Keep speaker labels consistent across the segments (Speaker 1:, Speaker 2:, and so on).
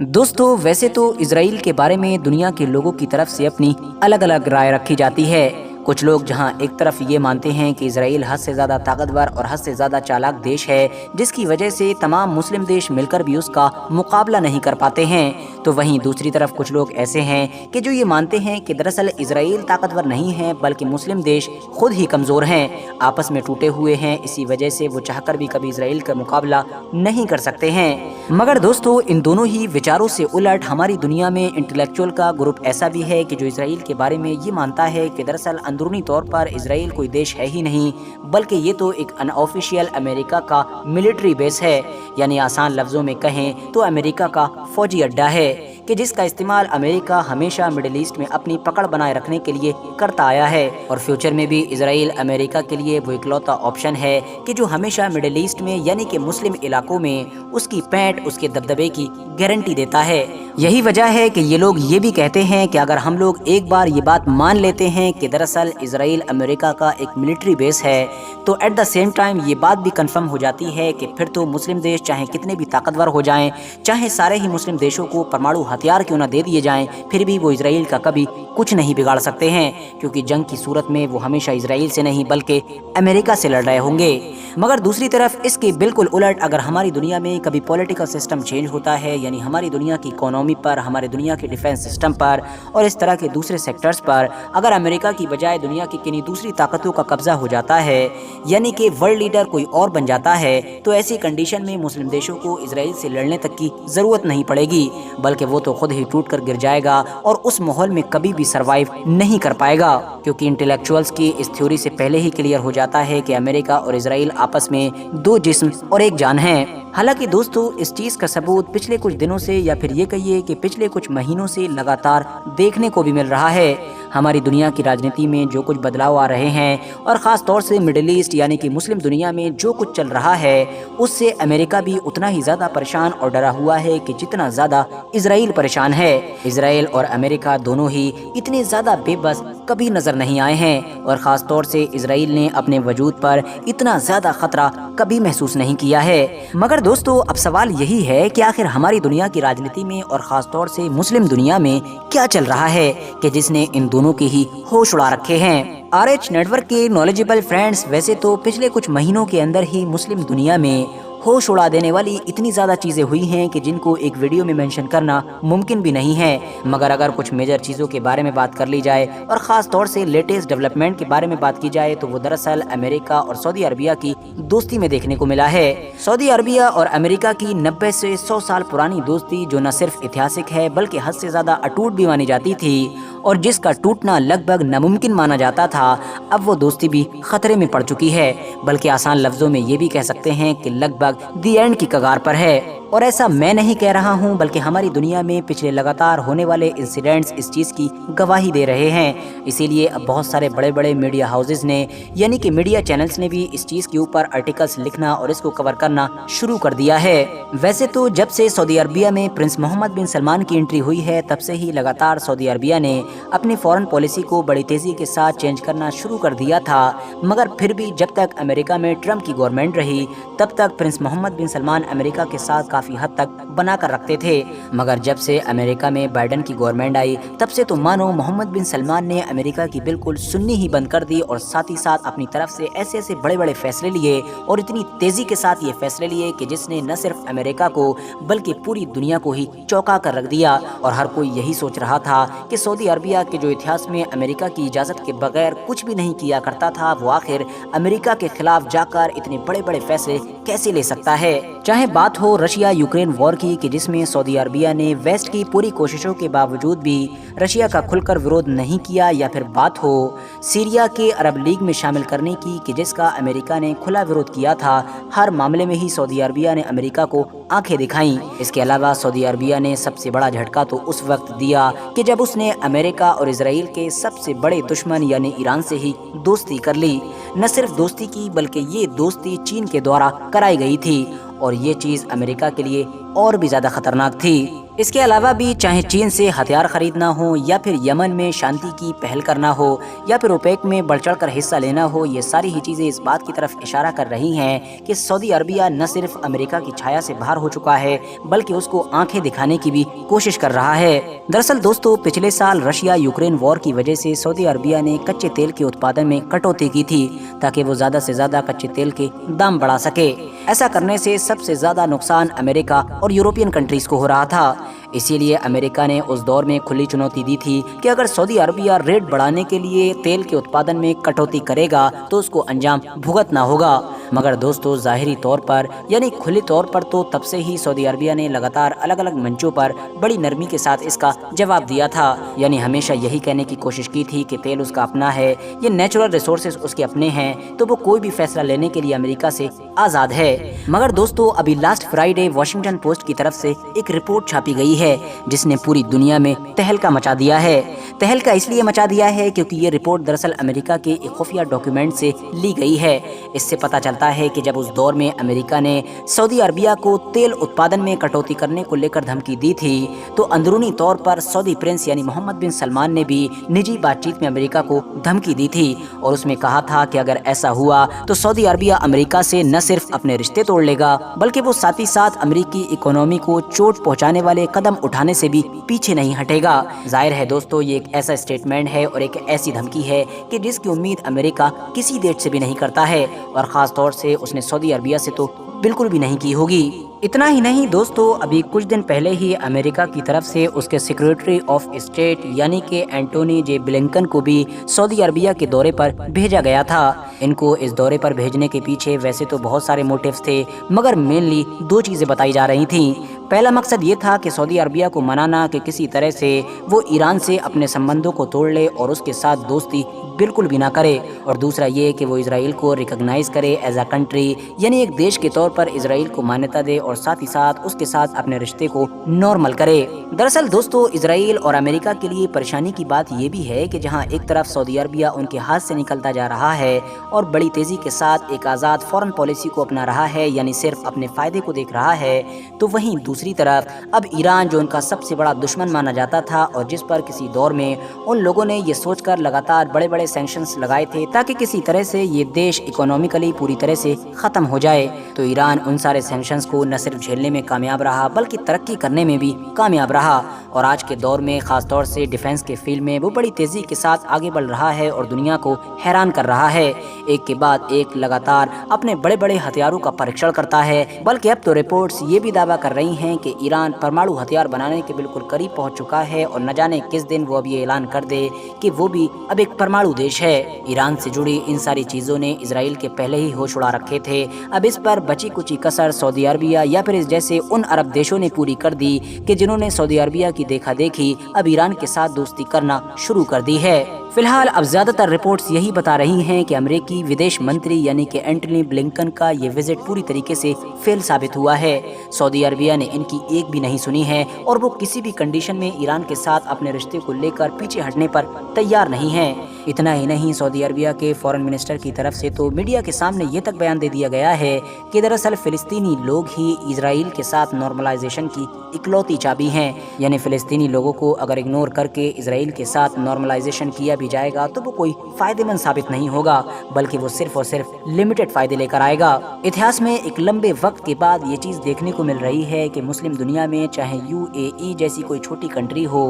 Speaker 1: दोस्तों वैसे तो इसराइल के बारे में दुनिया के लोगों की तरफ से अपनी अलग अलग राय रखी जाती है। कुछ लोग जहां एक तरफ ये मानते हैं कि इसराइल हद से ज़्यादा ताकतवर और हद से ज़्यादा चालाक देश है, जिसकी वजह से तमाम मुस्लिम देश मिलकर भी उसका मुकाबला नहीं कर पाते हैं, तो वहीं दूसरी तरफ कुछ लोग ऐसे हैं कि जो ये मानते हैं कि दरअसल इसराइल ताकतवर नहीं है बल्कि मुस्लिम देश खुद ही कमज़ोर हैं, आपस में टूटे हुए हैं, इसी वजह से वो चाहकर भी कभी इसराइल का मुकाबला नहीं कर सकते हैं। मगर दोस्तों इन दोनों ही विचारों से उलट हमारी दुनिया में इंटेलेक्चुअल का ग्रुप ऐसा भी है कि जो इसराइल के बारे में ये मानता है कि दरअसल अंदरूनी तौर पर इसराइल कोई देश है ही नहीं, बल्कि ये तो एक अनऑफिशियल अमेरिका का मिलिट्री बेस है, यानी आसान लफ्जों में कहें तो अमेरिका का फौजी अड्डा है कि जिसका इस्तेमाल अमेरिका हमेशा मिडिल ईस्ट में अपनी पकड़ बनाए रखने के लिए करता आया है, और फ्यूचर में भी इसराइल अमेरिका के लिए वो इकलौता ऑप्शन है कि जो हमेशा मिडिल ईस्ट में यानी कि मुस्लिम इलाकों में उसकी पैठ उसके दबदबे की गारंटी देता है। यही वजह है कि ये लोग ये भी कहते हैं कि अगर हम लोग एक बार ये बात मान लेते हैं कि दरअसल इसराइल अमेरिका का एक मिलिट्री बेस है, तो एट द सेम टाइम ये बात भी कंफर्म हो जाती है कि फिर तो मुस्लिम देश चाहे कितने भी ताकतवर हो जाएं, चाहे सारे ही मुस्लिम देशों को परमाणु हथियार क्यों न दे दिए जाएं, फिर भी वो इसराइल का कभी कुछ नहीं बिगाड़ सकते हैं, क्योंकि जंग की सूरत में वो हमेशा इसराइल से नहीं बल्कि अमेरिका से लड़ रहे होंगे। मगर दूसरी तरफ इसके बिल्कुल उलट अगर हमारी दुनिया में कभी पॉलिटिकल सिस्टम चेंज होता है, यानी हमारी दुनिया की इकोनॉमी पर, हमारे दुनिया के डिफेंस सिस्टम पर और इस तरह के दूसरे सेक्टर्स पर अगर अमेरिका की बजाय दुनिया की किन्हीं दूसरी ताकतों का कब्जा हो जाता है, यानी कि वर्ल्ड लीडर कोई और बन जाता है, तो ऐसी कंडीशन में मुस्लिम देशों को इसराइल से लड़ने तक की ज़रूरत नहीं पड़ेगी, बल्कि वो तो खुद ही टूट कर गिर जाएगा और उस माहौल में कभी भी सर्वाइव नहीं कर पाएगा, क्योंकि इंटेलेक्चुअल्स की इस थ्योरी से पहले ही क्लियर हो जाता है कि अमेरिका और इसराइल आपस में दो जिस्म और एक जान हैं। हालांकि दोस्तों इस चीज़ का सबूत पिछले कुछ दिनों से या फिर ये कहिए कि पिछले कुछ महीनों से लगातार देखने को भी मिल रहा है। हमारी दुनिया की राजनीति में जो कुछ बदलाव आ रहे हैं और ख़ास तौर से मिडिल ईस्ट यानी कि मुस्लिम दुनिया में जो कुछ चल रहा है, उससे अमेरिका भी उतना ही ज़्यादा परेशान और डरा हुआ है कि जितना ज़्यादा इसराइल परेशान है। इसराइल और अमेरिका दोनों ही इतने ज़्यादा बेबस कभी नज़र नहीं आए हैं, और ख़ास तौर से इसराइल ने अपने वजूद पर इतना ज़्यादा ख़तरा कभी महसूस नहीं किया है। मगर दोस्तों अब सवाल यही है कि आखिर हमारी दुनिया की राजनीति में और ख़ास तौर से मुस्लिम दुनिया में क्या चल रहा है कि जिसने इन दोनों के ही होश उड़ा रखे हैं। RH नेटवर्क के नॉलेजेबल फ्रेंड्स, वैसे तो पिछले कुछ महीनों के अंदर ही मुस्लिम दुनिया में होश उड़ा देने वाली इतनी ज़्यादा चीज़ें हुई हैं कि जिनको एक वीडियो में मेंशन करना मुमकिन भी नहीं है, मगर अगर कुछ मेजर चीज़ों के बारे में बात कर ली जाए और ख़ास तौर से लेटेस्ट डेवलपमेंट के बारे में बात की जाए तो वो दरअसल अमेरिका और सऊदी अरबिया की दोस्ती में देखने को मिला है। सऊदी अरबिया और अमेरिका की 90 से 100 साल पुरानी दोस्ती, जो न सिर्फ ऐतिहासिक है बल्कि हद से ज़्यादा अटूट भी मानी जाती थी और जिसका टूटना लगभग नामुमकिन माना जाता था, अब वो दोस्ती भी खतरे में पड़ चुकी है, बल्कि आसान लफ्जों में ये भी कह सकते हैं कि लगभग दी एंड की कगार पर है। और ऐसा मैं नहीं कह रहा हूँ, बल्कि हमारी दुनिया में पिछले लगातार होने वाले इंसिडेंट्स इस चीज़ की गवाही दे रहे हैं। इसीलिए अब बहुत सारे बड़े बड़े मीडिया हाउसेस ने यानी कि मीडिया चैनल्स ने भी इस चीज़ के ऊपर आर्टिकल्स लिखना और इसको कवर करना शुरू कर दिया है। वैसे तो जब से सऊदी अरबिया में प्रिंस मोहम्मद बिन सलमान की एंट्री हुई है, तब से ही लगातार सऊदी अरबिया ने अपनी फॉरेन पॉलिसी को बड़ी तेज़ी के साथ चेंज करना शुरू कर दिया था, मगर फिर भी जब तक अमेरिका में ट्रंप की गवर्नमेंट रही तब तक प्रिंस मोहम्मद बिन सलमान अमेरिका के साथ काफ़ी हद तक बना कर रखते थे। मगर जब से अमेरिका में बाइडन की गवर्नमेंट आई, तब से तो मानो मोहम्मद बिन सलमान ने अमेरिका की बिल्कुल सुननी ही बंद कर दी, और साथ ही साथ अपनी तरफ से ऐसे ऐसे बड़े बड़े फैसले लिए और इतनी तेज़ी के साथ ये फैसले लिए कि जिसने न सिर्फ अमेरिका को बल्कि पूरी दुनिया को ही चौंका कर रख दिया। और हर कोई यही सोच रहा था कि सऊदी अरबिया के जो इतिहास में अमेरिका की इजाज़त के बगैर कुछ भी नहीं किया करता था, वो आखिर अमेरिका के खिलाफ जाकर इतने बड़े बड़े फैसले कैसे ले सकता है। चाहे बात हो रशिया यूक्रेन वॉर की कि जिसमें सऊदी अरबिया ने वेस्ट की पूरी कोशिशों के बावजूद भी रशिया का खुलकर विरोध नहीं किया, या फिर बात हो सीरिया के अरब लीग में शामिल करने की कि जिसका अमेरिका ने खुला विरोध किया था, हर मामले में ही सऊदी अरबिया ने अमेरिका को आंखें दिखाईं। इसके अलावा सऊदी अरबिया ने सबसे बड़ा झटका तो उस वक्त दिया कि जब उसने अमेरिका और इसराइल के सबसे बड़े दुश्मन यानी ईरान से ही दोस्ती कर ली। न सिर्फ दोस्ती की बल्कि ये दोस्ती चीन के द्वारा कराई गई थी, और ये चीज़ अमेरिका के लिए और भी ज़्यादा खतरनाक थी। इसके अलावा भी चाहे चीन से हथियार खरीदना हो या फिर यमन में शांति की पहल करना हो या फिर ओपेक में बढ़ चढ़ कर हिस्सा लेना हो, ये सारी ही चीज़ें इस बात की तरफ इशारा कर रही हैं कि सऊदी अरबिया न सिर्फ अमेरिका की छाया से बाहर हो चुका है बल्कि उसको आंखें दिखाने की भी कोशिश कर रहा है। दरअसल दोस्तों, पिछले साल रशिया यूक्रेन वॉर की वजह से सऊदी अरबिया ने कच्चे तेल के उत्पादन में कटौती की थी ताकि वो ज़्यादा से ज़्यादा कच्चे तेल के दाम बढ़ा सके। ऐसा करने से सबसे ज़्यादा नुकसान अमेरिका और यूरोपियन कंट्रीज को हो रहा था। इसीलिए अमेरिका ने उस दौर में खुली चुनौती दी थी कि अगर सऊदी अरबिया रेट बढ़ाने के लिए तेल के उत्पादन में कटौती करेगा तो उसको अंजाम भुगतना होगा। मगर दोस्तों, ज़ाहिरी तौर पर यानी खुले तौर पर तो तब से ही सऊदी अरबिया ने लगातार अलग अलग मंचों पर बड़ी नरमी के साथ इसका जवाब दिया था। यानी हमेशा यही कहने की कोशिश की थी कि तेल उसका अपना है, ये नेचुरल रिसोर्सेज उसके अपने हैं, तो वो कोई भी फैसला लेने के लिए अमेरिका से आज़ाद है। मगर दोस्तों, अभी लास्ट फ्राइडे वॉशिंगटन पोस्ट की तरफ से एक रिपोर्ट छापी गई है जिसने पूरी दुनिया में तहलका मचा दिया है। तहलका इसलिए मचा दिया है क्योंकि ये रिपोर्ट दरअसल अमेरिका के एक खुफिया डॉक्यूमेंट से ली गई है। इससे पता चलता है कि जब उस दौर में अमेरिका ने सऊदी अरबिया को तेल उत्पादन में कटौती करने को लेकर धमकी दी थी तो अंदरूनी तौर पर सऊदी प्रिंस यानी मोहम्मद बिन सलमान ने भी निजी बातचीत में अमेरिका को धमकी दी थी और उसमें कहा था कि अगर ऐसा हुआ तो सऊदी अरबिया अमेरिका से न सिर्फ अपने रिश्ते तोड़ लेगा बल्कि वो साथ ही साथ अमेरिकी इकोनॉमी को चोट पहुंचाने वाले कदम उठाने से भी पीछे नहीं हटेगा। जाहिर है दोस्तों, ये एक ऐसा स्टेटमेंट है और एक ऐसी धमकी है कि जिसकी उम्मीद अमेरिका किसी देश से भी नहीं करता है और खास तौर से उसने सऊदी अरबिया से तो बिल्कुल भी नहीं की होगी। इतना ही नहीं दोस्तों, अभी कुछ दिन पहले ही अमेरिका की तरफ से उसके सेक्रेटरी ऑफ स्टेट यानी कि एंटोनी जे ब्लिंकन को भी सऊदी अरबिया के दौरे पर भेजा गया था। इनको इस दौरे पर भेजने के पीछे वैसे तो बहुत सारे मोटिव्स थे मगर मेनली दो चीज़ें बताई जा रही थीं। पहला मकसद ये था कि सऊदी अरबिया को मनाना कि किसी तरह से वो ईरान से अपने संबंधों को तोड़ ले और उसके साथ दोस्ती बिल्कुल भी ना करे, और दूसरा ये कि वो इजराइल को रिकॉग्नाइज करे एज अ कंट्री यानी एक देश के तौर पर इजराइल को मान्यता दे और साथ ही साथ उसके साथ अपने रिश्ते को नॉर्मल करे। दरअसल दोस्तों, इजराइल और अमेरिका के लिए परेशानी की बात ये भी है कि जहां एक तरफ सऊदी अरबिया उनके हाथ से निकलता जा रहा है और बड़ी तेजी के साथ एक आज़ाद फॉरेन पॉलिसी को अपना रहा है यानी सिर्फ अपने फायदे को देख रहा है, तो वहीं दूसरी तरफ अब ईरान जो उनका सबसे बड़ा दुश्मन माना जाता था और जिस पर किसी दौर में उन लोगों ने ये सोचकर लगातार बड़े बड़े सैंक्शंस लगाए थे ताकि किसी तरह से ये देश इकोनॉमिकली पूरी तरह से ख़त्म हो जाए, तो ईरान उन सारे सैंक्शंस को न सिर्फ झेलने में कामयाब रहा बल्कि तरक्की करने में भी कामयाब रहा और आज के दौर में ख़ास तौर से डिफेंस के फील्ड में वो बड़ी तेज़ी के साथ आगे बढ़ रहा है और दुनिया को हैरान कर रहा है। एक के बाद एक लगातार अपने बड़े बड़े हथियारों का परीक्षण करता है, बल्कि अब तो रिपोर्ट्स ये भी दावा कर रही हैं कि ईरान परमाणु हथियार बनाने के बिल्कुल करीब पहुंच चुका है और न जाने किस दिन वो अब ये ऐलान कर दे कि वो भी अब एक परमाणु देश है। ईरान से जुड़ी इन सारी चीज़ों ने इजराइल के पहले ही होश उड़ा रखे थे। अब इस पर बची कुची कसर सऊदी अरबिया या फिर इस जैसे उन अरब देशों ने पूरी कर दी कि जिन्होंने सऊदी अरबिया की देखा देखी अब ईरान के साथ दोस्ती करना शुरू कर दी है। फिलहाल अब ज्यादातर रिपोर्ट्स यही बता रही हैं कि अमेरिकी विदेश मंत्री यानी कि एंटनी ब्लिंकन का ये विजिट पूरी तरीके से फेल साबित हुआ है। सऊदी अरबिया ने इनकी एक भी नहीं सुनी है और वो किसी भी कंडीशन में ईरान के साथ अपने रिश्ते को लेकर पीछे हटने पर तैयार नहीं है। इतना ही नहीं, सऊदी अरबिया के फॉरेन मिनिस्टर की तरफ से तो मीडिया के सामने ये तक बयान दे दिया गया है कि दरअसल फिलिस्तीनी लोग ही इजराइल के साथ नॉर्मलाइजेशन की इकलौती चाबी हैं, यानी फिलिस्तीनी लोगों को अगर इग्नोर करके इजराइल के साथ नॉर्मलाइजेशन किया भी जाएगा तो वो कोई फायदेमंद साबित नहीं होगा बल्कि वो सिर्फ और सिर्फ लिमिटेड फायदे लेकर आएगा। इतिहास में एक लंबे वक्त के बाद ये चीज़ देखने को मिल रही है कि मुस्लिम दुनिया में चाहे UAE जैसी कोई छोटी कंट्री हो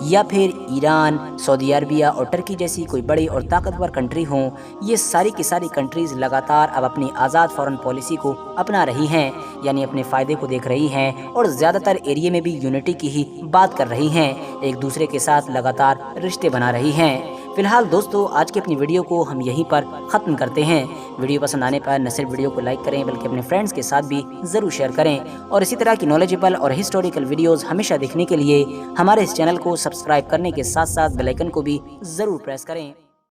Speaker 1: या फिर ईरान, सऊदी अरबिया और टर्की जैसी कोई बड़ी और ताकतवर कंट्री हो, ये सारी की सारी कंट्रीज लगातार अब अपनी आज़ाद फॉरेन पॉलिसी को अपना रही हैं, यानी अपने फ़ायदे को देख रही हैं और ज़्यादातर एरिया में भी यूनिटी की ही बात कर रही हैं, एक दूसरे के साथ लगातार रिश्ते बना रही हैं। फिलहाल दोस्तों, आज की अपनी वीडियो को हम यहीं पर ख़त्म करते हैं। वीडियो पसंद आने पर न सिर्फ वीडियो को लाइक करें बल्कि अपने फ्रेंड्स के साथ भी ज़रूर शेयर करें और इसी तरह की नॉलेजेबल और हिस्टोरिकल वीडियोस हमेशा देखने के लिए हमारे इस चैनल को सब्सक्राइब करने के साथ साथ बेल आइकन को भी ज़रूर प्रेस करें।